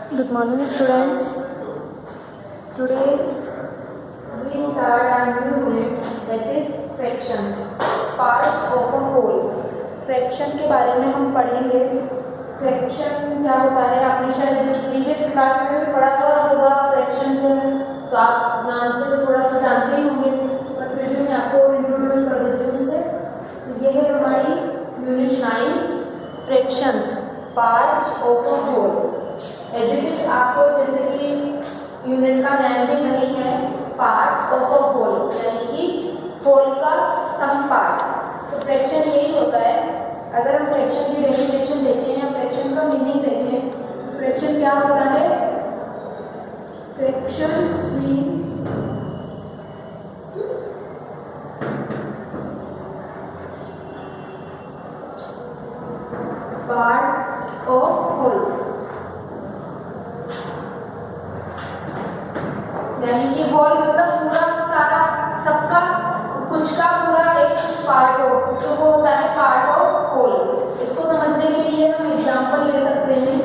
Good morning, students. Today we start a new unit, that is fractions, parts of a whole. Fraction के बारे में हम पढ़ेंगे. Fraction क्या होता है, आपने शायद प्रीवियस क्लास में भी पढ़ा होगा फ्रैक्शन को, तो आप नाम से तो थोड़ा सा जानते ही होंगे, पर फिर भी मैं आपको इंट्रोड्यूस कर देती हूँ उससे. तो ये है हमारी unit 9, fractions, parts of a whole. As it is आपको जैसे कि यूनिट का नाम भी नहीं है, पार्ट्स ऑफ अ होल, यानी कि होल का सम पार्ट. तो फ्रैक्शन यही होता है. अगर हम फ्रैक्शन की डेफिनेशन देखें या फ्रैक्शन का मीनिंग देखें, तो फ्रैक्शन क्या होता है? Fractions means part of whole, यानी कि होल मतलब पूरा सारा, सबका, कुछ का पूरा एक पार्ट हो, तो वो होता है पार्ट ऑफ होल. इसको समझने के लिए हम एग्जांपल ले सकते हैं.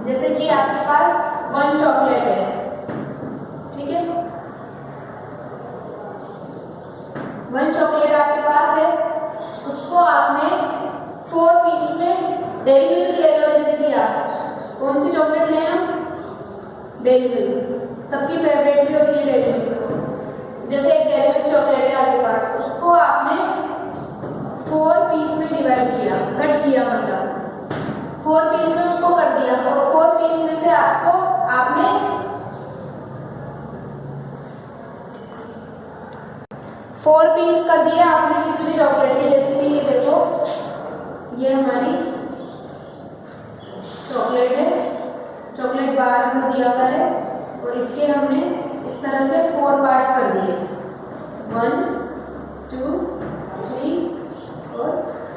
जैसे कि आपके पास 1 चॉकलेट है, ठीक है, 1 चॉकलेट आपके पास है, उसको आपने 4 पीस में डेयरी मिल्क ले लो. जैसे कि आप कौन सी चॉकलेट लें? हम डेयरी मिल्क, सबकी फेवरेट भी होती है डेयरी मिल्क. जैसे एक डेयरी मिल्क चॉकलेट है आपके पास, उसको आपने 4 पीस में डिवाइड किया, कट किया, मतलब 4 पीस में उसको कर दिया, और 4 पीस में से आपने 4 पीस कर दिया आपने किसी भी चॉकलेट के. जैसे कि ये देखो, ये हमारी चॉकलेट है, चॉकलेट बार में दिया हुआ है, और इसके हमने इस तरह से 4 पार्ट्स कर दिए, 1 2 3 और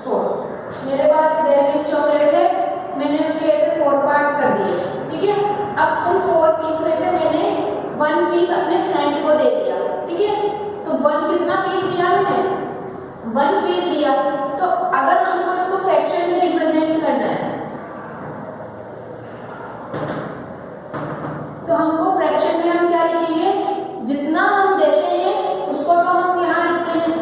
4. मेरे पास डेयरी मिल्क चॉकलेट है, मैंने उसके ऐसे 4 पार्ट्स कर दिए, ठीक है. अब उन 4 पीस में से मैंने 1 पीस अपने फ्रेंड को दे दिया, ठीक है. तो 1 कितना पीस दिया मैंने? 1 पीस दिया. तो अगर हमको इसको फ्रैक्शन में रिप्रेजेंट करना है, तो हमको फ्रैक्शन में हम क्या लिखेंगे? जितना हम देते हैं उसको तो हम यहाँ लिखते हैं,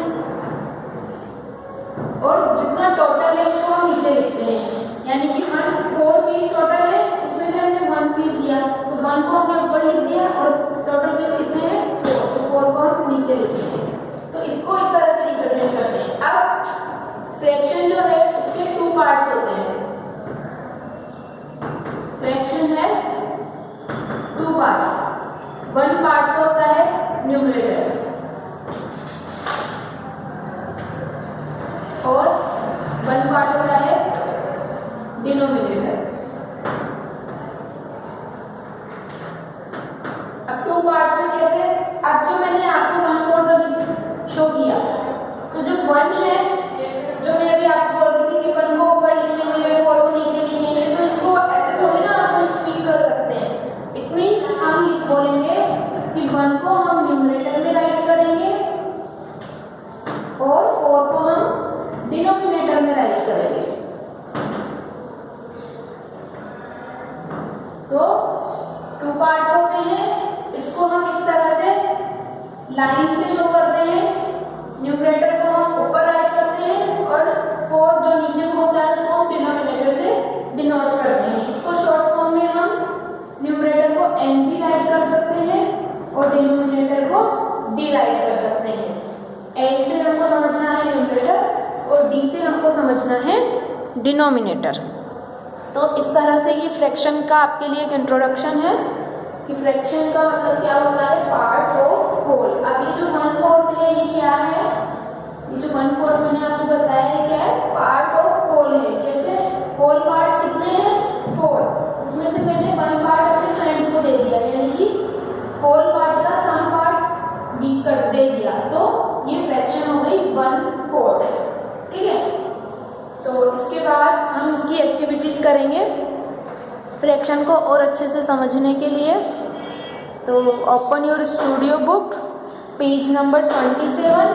और जितना टोटल है उसको हम नीचे लिखते हैं. यानी कि हम 4 पीस टोटल है, उसमें से हमने 1 पीस दिया, तो 1 को हमने ऊपर लिख दिया, और टोटल पीस कितने हैं? 4, तो 4 को हम नीचे लिखेंगे. तो इसको इस तरह से रिप्रेजेंट करते हैं. अब फ्रैक्शन जो है उसके 2 पार्ट्स होते हैं. फ्रैक्शन है 2 पार्ट. 1 पार्ट तो होता है न्यूमरेटर, और 1 पार्ट होता है डिनोमिनेटर. अब 2 पार्ट में कैसे? अब जो मैंने आपको 1/4 अभी शो किया, तो जो 1 है, जो मैं अभी आपको बोल रही थी कि 1 को ऊपर लिखेंगे, 4 को नीचे लिखेंगे, तो इसको ऐसे थोड़ी ना आप स्पीक कर सकते हैं. इट मीन्स हम बोलेंगे कि 1 को हम न्यूमरेटर में राइट करेंगे, और 4 को हम डिनोमिनेटर में राइट करेंगे. तो 2 पार्ट्स होते हैं. इसको हम इस तरह से लाइन से शो करते हैं. न्यूमरेटर को हम ऊपर राइट करते हैं, और 4 जो नीचे को होता है उसको हम डिनोमिनेटर से डिनोट करते हैं. इसको शॉर्ट फॉर्म में हम न्यूमरेटर को एन भी राइट कर सकते हैं, और डिनोमिनेटर को डी राइट कर सकते हैं. एन से हमको समझना है न्यूमरेटर, और डी से हमको समझना है डिनोमिनेटर. तो इस तरह से ये फ्रैक्शन का आपके लिए एक इंट्रोडक्शन है कि फ्रैक्शन का मतलब क्या होता है, पार्ट ऑफ होल. अब ये जो 1/4 है, ये क्या है? ये जो 1/4 मैंने आपको बताया है क्या है? पार्ट ऑफ होल है. कैसे? होल पार्ट्स कितने हैं? 4. उसमें से मैंने 1 पार्ट अपने फ्रेंड को दे दिया, यानी कि होल पार्ट का सम पार्ट डी कर दे दिया, तो ये फ्रैक्शन हो गई 1/4, ठीक है. तो इसके बाद हम इसकी एक्टिविटीज करेंगे फ्रैक्शन को और अच्छे से समझने के लिए. तो open your studio book, page number 27.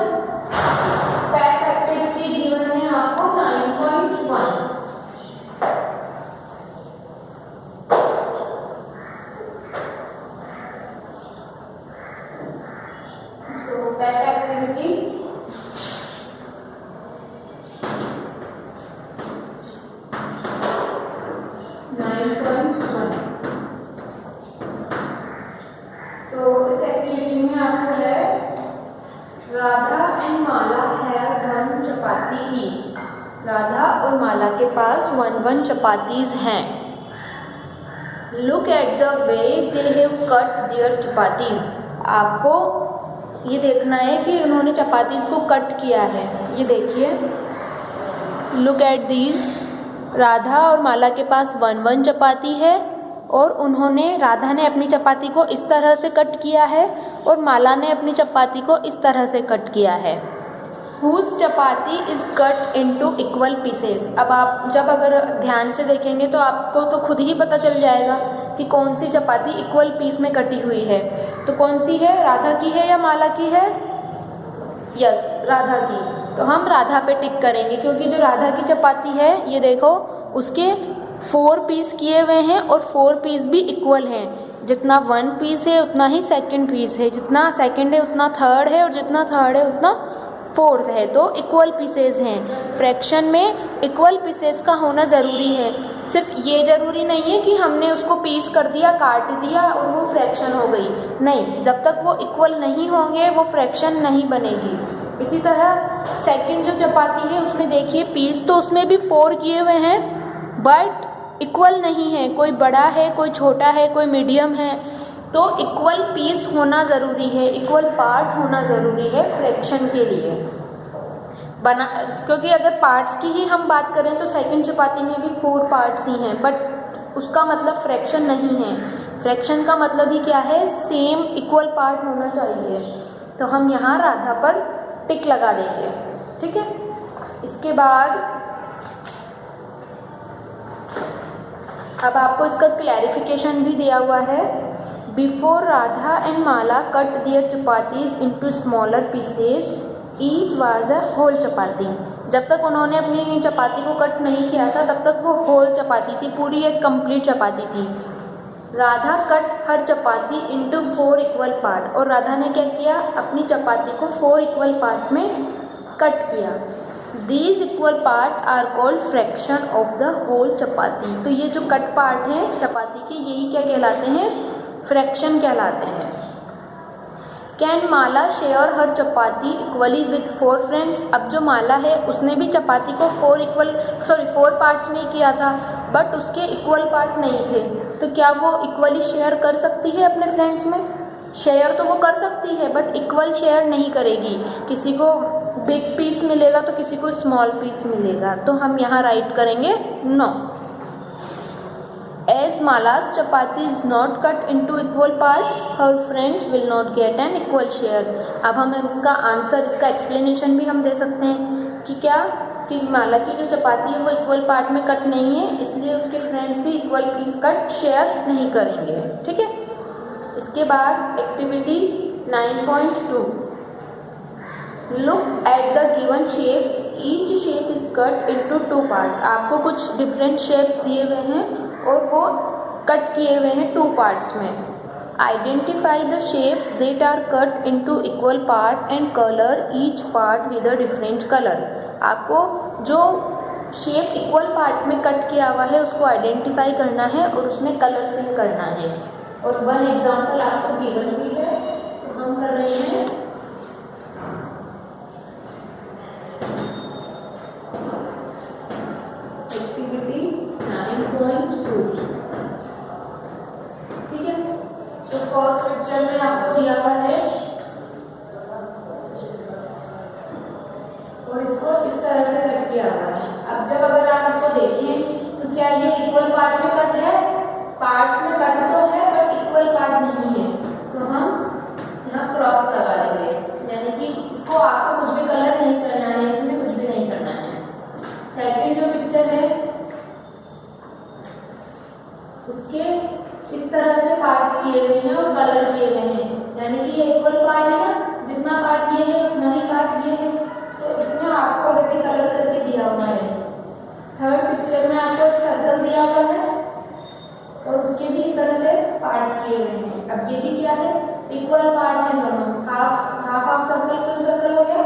Pack activity given है आपको 9.1. चपाती ईच। राधा और माला के पास 1 चपातीज हैं। Look at the way they have cut their chapatis. आपको ये देखना है कि उन्होंने चपातीज को कट किया है। ये देखिए, लुक एट दीज। राधा और माला के पास 1 चपाती है और राधा ने अपनी चपाती को इस तरह से कट किया है और माला ने अपनी चपाती को इस तरह से कट किया है। Whose chapati is cut into equal pieces. अब आप जब अगर ध्यान से देखेंगे तो आपको तो खुद ही पता चल जाएगा कि कौन सी चपाती इक्वल पीस में कटी हुई है। तो कौन सी है, राधा की है या माला की है? यस, राधा की। तो हम राधा पे टिक करेंगे क्योंकि जो राधा की चपाती है, ये देखो, उसके 4 पीस किए हुए हैं और 4 पीस भी इक्वल हैं। जितना 1 पीस है उतना ही सेकंड पीस है, जितना सेकंड है उतना थर्ड है और जितना थर्ड है उतना फोर्थ है। तो इक्वल पीसेज हैं। फ्रैक्शन में इक्वल पीसेस का होना ज़रूरी है। सिर्फ ये ज़रूरी नहीं है कि हमने उसको पीस कर दिया, काट दिया और वो फ्रैक्शन हो गई। नहीं, जब तक वो इक्वल नहीं होंगे वो फ्रैक्शन नहीं बनेगी। इसी तरह सेकंड जो चपाती है उसमें देखिए, पीस तो उसमें भी 4 किए हुए हैं बट इक्वल नहीं है। कोई बड़ा है, कोई छोटा है, कोई मीडियम है। तो इक्वल पीस होना ज़रूरी है, इक्वल पार्ट होना ज़रूरी है फ्रैक्शन के लिए क्योंकि अगर पार्ट्स की ही हम बात करें तो सेकंड चपाती में भी 4 पार्ट्स ही हैं, बट उसका मतलब फ्रैक्शन नहीं है। फ्रैक्शन का मतलब ही क्या है, सेम इक्वल पार्ट होना चाहिए। तो हम यहाँ राधा पर टिक लगा देंगे, ठीक है। इसके बाद अब आपको इसका क्लैरिफिकेशन भी दिया हुआ है। Before Radha and Mala cut their chapatis into smaller pieces, each was a whole chapati. जब तक उन्होंने अपनी चपाती को कट नहीं किया था तब तक वो होल चपाती थी, पूरी एक कंप्लीट चपाती थी। Radha cut her chapati into 4 equal part. और राधा ने क्या किया, अपनी चपाती को 4 इक्वल पार्ट में कट किया। These equal parts are called fraction of the whole chapati. तो ये जो कट पार्ट हैं चपाती के, यही क्या कहलाते हैं, फ्रैक्शन कहलाते हैं। Can Mala share her chapati equally with 4 friends. अब जो माला है उसने भी चपाती को 4 पार्ट्स में ही किया था बट उसके इक्वल पार्ट नहीं थे। तो क्या वो इक्वली शेयर कर सकती है अपने फ्रेंड्स में? शेयर तो वो कर सकती है बट इक्वल शेयर नहीं करेगी। किसी को बिग पीस मिलेगा तो किसी को स्मॉल पीस मिलेगा। तो हम यहाँ राइट करेंगे no. As Mala's chapati is not cut into equal parts, her friends will not get an equal share. अब हम इसका आंसर, इसका एक्सप्लेनेशन भी हम दे सकते हैं कि क्या, कि माला की जो चपाती है वो इक्वल पार्ट में कट नहीं है, इसलिए उसके फ्रेंड्स भी इक्वल पीस कट शेयर नहीं करेंगे, ठीक है। इसके बाद activity 9.2, look at the given shapes, each shape is cut into 2 parts. आपको कुछ डिफरेंट शेप्स दिए हुए हैं और वो कट किए हुए हैं 2 पार्ट्स में। Identify the shapes that are cut into equal part and colour each part with a different colour. आपको जो शेप इक्वल पार्ट में कट किया हुआ है उसको आइडेंटिफाई करना है और उसमें कलर फिल करना है। और 1 एग्जाम्पल आपको गिवन भी है, तो हम कर रहे हैं एक्टिविटी 9.2, ठीक है। तो फर्स्ट पिक्चर में आपको दिया हुआ है और इसको इस तरह से कट किया हुआ है। अब जब अगर आप इसको देखें तो क्या ये इक्वल पार्ट में कट है? पार्ट्स में कट तो है बट इक्वल पार्ट नहीं है। तो हम यहाँ क्रॉस लगा देंगे, यानी कि इसको आपको कुछ भी कलर नहीं करना है, इसमें कुछ भी नहीं करना है। सेकंड जो पिक्चर है उसके इस तरह से पार्ट्स किए हुए हैं और कलर किए हुए हैं, यानी कि ये इक्वल पार्ट है ना, जितना पार्ट दिए है उतना ही पार्ट दिए है। तो इसमें आपको ऑलरेडी कलर करके दिया हुआ है। थर्ड पिक्चर में आपको एक सर्कल दिया हुआ है और उसके भी इस तरह से पार्ट्स किए हुए हैं। अब ये भी क्या है, इक्वल पार्ट है दोनों, हाफ सर्कल फुल सर्कल हो गया।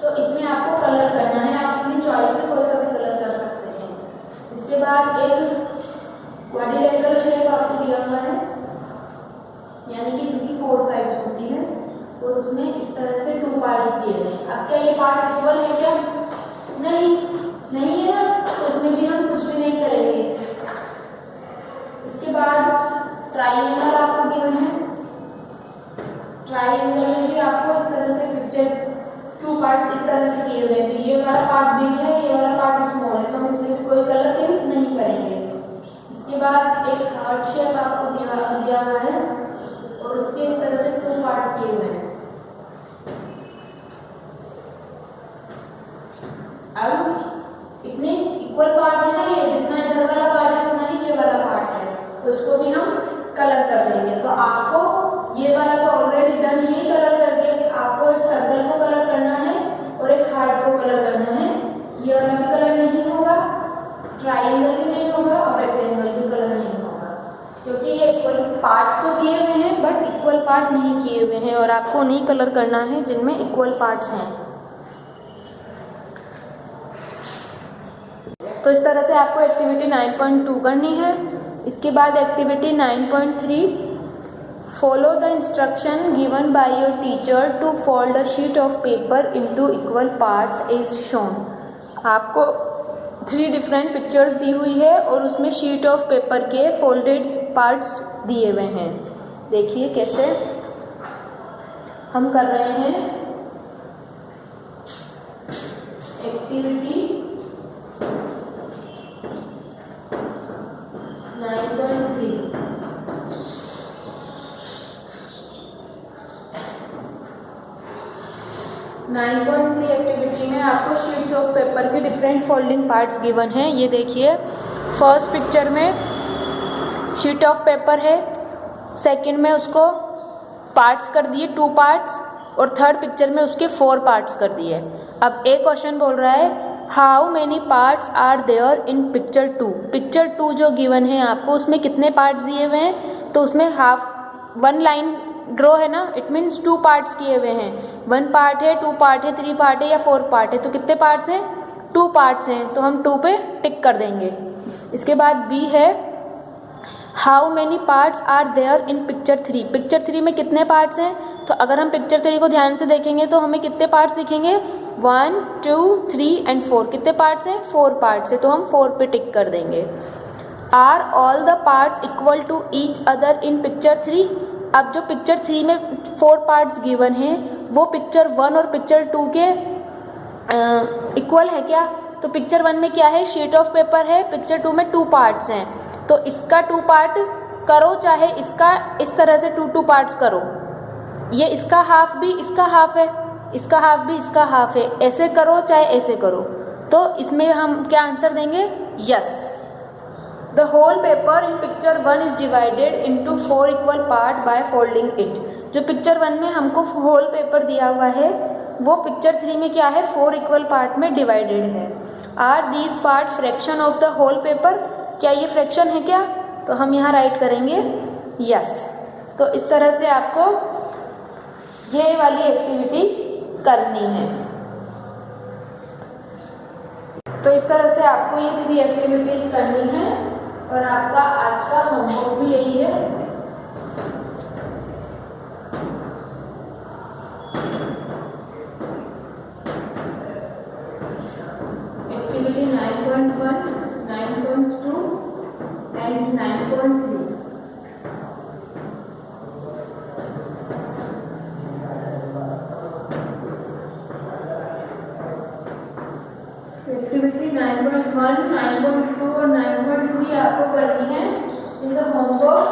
तो इसमें आपको कलर करना है, आप अपनी चॉइस से कोई सा भी कलर कर सकते हैं। इसके बाद एक क्वाड्रिलेटरल शेप आपको दिया हुआ है, यानी कि जिसकी 4 साइड्स होती है और उसमें इस तरह से 2 पार्ट्स दिए हैं। अब क्या ये पार्ट्स इक्वल है क्या? नहीं है ना, तो इसमें भी हम कुछ भी नहीं करेंगे। इसके बाद ट्राइंगल आपको गिवन है। ट्राइंगल में भी आपको इस तरह से पिक्चर 2 पार्ट इस तरह से किए हुए हैं। ये वाला पार्ट बिग है, ये वाला पार्ट स्मॉल है, तो हम इसमें कोई कलर फिल नहीं करेंगे। इसके बाद एक हार्ट शेप आपको दिया हुआ है और उसके इस तरह से 2 पार्ट्स किए हुए हैं। अब इतने इक्वल पार्ट है ना, ये जितना इधर वाला पार्ट है उतना ही ये वाला पार्ट है, तो इसको भी हम कलर कर देंगे। तो आपको ये वाला तो ऑलरेडी डन ही कलर कर दिया। आपको एक सर्कल को कलर करना है और एक हार्ट को कलर करना है। ये वाला भी कलर नहीं होगा, ट्राइंगल भी नहीं होगा और रेक्टेंगल भी कलर नहीं होगा, क्योंकि ये इक्वल पार्ट्स तो किए हुए हैं बट इक्वल पार्ट नहीं किए हुए हैं और आपको नहीं कलर करना है जिनमें इक्वल पार्ट्स हैं। तो इस तरह से आपको एक्टिविटी 9.2 करनी है। इसके बाद activity 9.3, follow the instruction given by your teacher to fold a sheet of paper into equal parts as shown. आपको 3 डिफरेंट पिक्चर्स दी हुई है और उसमें शीट ऑफ पेपर के फोल्डेड पार्ट्स दिए हुए हैं। देखिए कैसे हम कर रहे हैं। एक्टिविटी 9.3 9.3 एक्टिविटी में आपको शीट्स ऑफ पेपर के डिफरेंट फोल्डिंग पार्ट्स गिवन हैं। ये देखिए, फर्स्ट पिक्चर में शीट ऑफ पेपर है, सेकंड में उसको पार्ट्स कर दिए 2 पार्ट्स और थर्ड पिक्चर में उसके 4 पार्ट्स कर दिए। अब एक क्वेश्चन बोल रहा है how many parts are there in picture 2। Picture 2 जो गिवन है आपको, उसमें कितने पार्ट्स दिए हुए हैं, तो उसमें हाफ 1 लाइन ड्रॉ है ना, इट मीन्स 2 पार्ट्स किए हुए हैं। 1 पार्ट है, 2 पार्ट है, 3 पार्ट है या 4 पार्ट है, तो कितने पार्ट्स हैं, 2 पार्ट्स हैं, तो हम 2 पे टिक कर देंगे। इसके बाद बी है how many parts are there in picture 3। Picture 3 में कितने पार्ट्स हैं, तो अगर हम पिक्चर 3 को ध्यान से देखेंगे तो हमें कितने पार्ट्स दिखेंगे, 1 2 3 एंड 4। कितने पार्ट्स हैं, 4 पार्ट्स है, तो हम 4 पे टिक कर देंगे। Are all the parts equal to each other in picture 3। अब जो पिक्चर 3 में 4 पार्ट्स गिवन हैं वो पिक्चर 1 और पिक्चर 2 के इक्वल है क्या, तो पिक्चर 1 में क्या है, शीट ऑफ पेपर है, पिक्चर 2 में 2 पार्ट्स हैं, तो इसका 2 पार्ट करो, चाहे इसका इस तरह से 2 पार्ट्स करो। ये इसका हाफ भी इसका हाफ है, इसका हाफ भी इसका हाफ है, ऐसे करो चाहे ऐसे करो, तो इसमें हम क्या आंसर देंगे, yes. The whole paper in picture 1 is divided into 4 equal part by folding it. जो पिक्चर 1 में हमको होल पेपर दिया हुआ है वो पिक्चर 3 में क्या है, 4 इक्वल पार्ट में डिवाइडेड है। Are these part fraction of the whole paper, क्या ये फ्रैक्शन है क्या, तो हम यहाँ राइट करेंगे यस। तो इस तरह से आपको ये वाली एक्टिविटी करनी है। तो इस तरह से आपको ये 3 एक्टिविटीज करनी है और आपका आज का होमवर्क भी यही है। Activity 9.1, 9.2 and 9.3। एक्टिविटी 9.1, 9.2 और 9.3 आपको करनी है इन द होमवर्क।